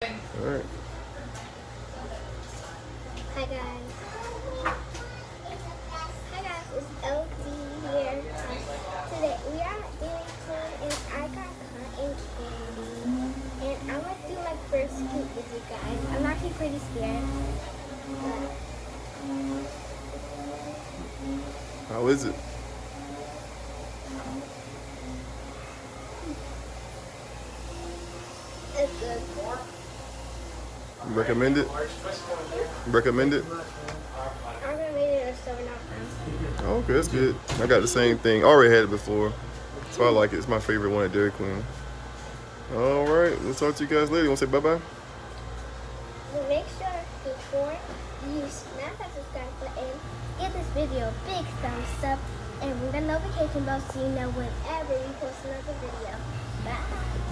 Alright. Hi guys. Hi guys, it's LD here. Today we are at Dairy Queen and I got cotton candy. And I'm gonna do my first scoop with you guys. I'm actually pretty scared. How is it? It's good. Recommend it? Recommend it? I'm gonna rate it a 7 out of 10. Oh, okay, that's good. I got the same thing. I already had it before. So I like it. It's my favorite one at Dairy Queen. Alright, we'll talk to you guys later. You want to say bye-bye? So make sure before you smash that subscribe button, give this video a big thumbs up, and ring the notification bell so you know whenever we post another video. Bye!